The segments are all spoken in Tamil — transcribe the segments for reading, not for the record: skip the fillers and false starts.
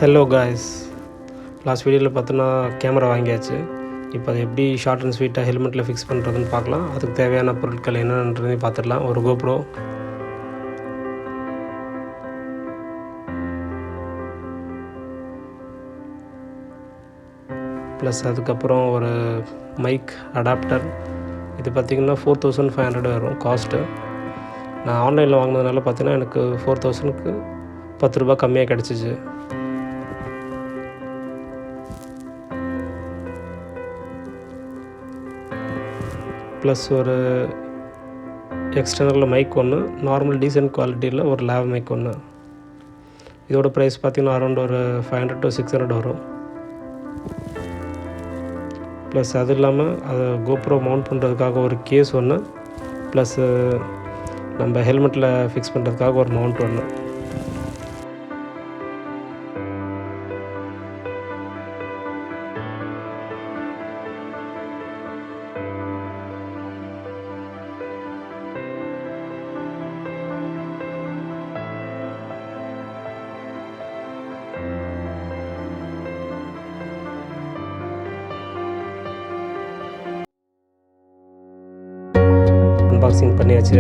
ஹலோ காய்ஸ், லாஸ்ட் வீடியோவில் பார்த்தோன்னா கேமரா வாங்கியாச்சு. இப்போ அதை எப்படி ஷார்ட் அண்ட் ஸ்வீட்டாக ஹெல்மெட்டில் ஃபிக்ஸ் பண்ணுறதுன்னு பார்க்கலாம். அதுக்கு தேவையான பொருட்கள் என்னென்னன்றதையும் பார்த்துடலாம். ஒரு GoPro, ப்ளஸ் அதுக்கப்புறம் ஒரு மைக் அடாப்டர். இது பார்த்திங்கன்னா 4500 வரும் காஸ்ட்டு. நான் ஆன்லைனில் வாங்கினதுனால பார்த்தீங்கன்னா எனக்கு 4000க்கு 10 ரூபா கம்மியாக கிடச்சிச்சு. ப்ளஸ் ஒரு எக்ஸ்டர்னல் மைக் ஒன்று, நார்மல் டீசென்ட் குவாலிட்டியில் ஒரு லேவ் மைக் ஒன்று. இதோட ப்ரைஸ் பார்த்திங்கன்னா அரௌண்ட் ஒரு 500 to 600 வரும். ப்ளஸ் அது இல்லாமல் அதை GoPro மவுண்ட் பண்ணுறதுக்காக ஒரு கேஸ் ஒன்று, ப்ளஸ்ஸு நம்ம ஹெல்மெட்டில் ஃபிக்ஸ் பண்ணுறதுக்காக ஒரு மவுண்ட் ஒன்று. அன்பாக்சிங் பண்ணியாச்சு.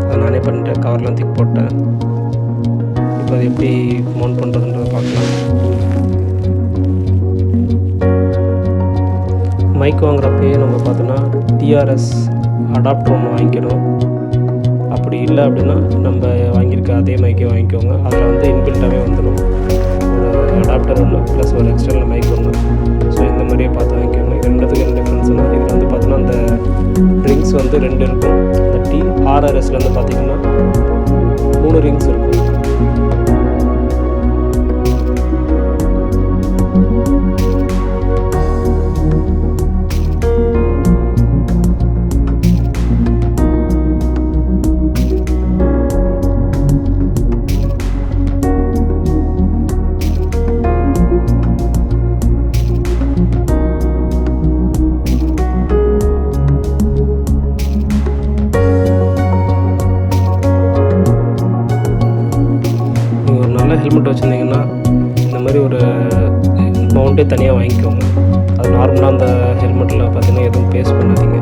அதை நானே பண்ணிட்டேன், கவர்லாம் தூக்கி போட்டேன். இப்போ அதை எப்படி மவுண்ட் பண்ணுறதுன்றதை பார்க்கலாம். மைக் வாங்குறப்பயே நம்ம பார்த்தோன்னா டிஆர்எஸ் அடாப்டர் ஒன்று வாங்கிக்கணும். அப்படி இல்லை அப்படின்னா நம்ம வாங்கியிருக்க அதே மைக்கே வாங்கிக்கோங்க. அதில் வந்து இன்பில்ட்டாகவே வந்துடும் ஒரு அடாப்டர் ஒன்று, ப்ளஸ் ஒரு எக்ஸ்டர்னல் மைக் ஒன்று. ஸோ இந்த மாதிரியே பார்த்து வாங்கிக்கோங்க. இது ரெண்டுத்துக்கு என்ன டிஃப்ரென்ஸ்னால், இதில் வந்து பார்த்தோன்னா அந்த ரிங்ஸ் வந்து 2 இருக்கும். இந்த TRRSல வந்து பார்த்திங்கன்னா 3 ரிங்ஸ் இருக்கும். ஹெல்மெட் வச்சுருந்தீங்கன்னா இந்த மாதிரி ஒரு மவுண்டே தனியாக வாங்கிக்கோங்க. அது நார்மலாக அந்த ஹெல்மெட்டில் பார்த்தீங்கன்னா எதுவும் பேஸ்ட் பண்ணாதீங்க.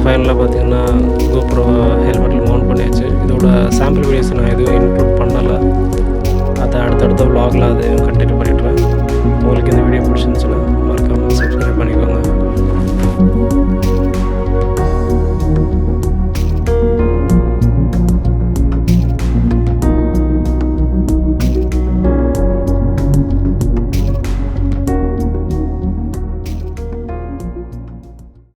ஃபைனலாக பார்த்தீங்கன்னா GoPro ஹெல்மெட்டில் மவுண்ட் பண்ணியாச்சு. இதோட சாம்பிள் வீடியோஸ் நான் எதுவும் இன்க்ளூட் பண்ணலை. அதை அடுத்தடுத்த vlogல அதையும் கண்டினியூ பண்ணிடுறேன். உங்களுக்கு இந்த வீடியோ பிடிச்சிருந்துச்சுன்னா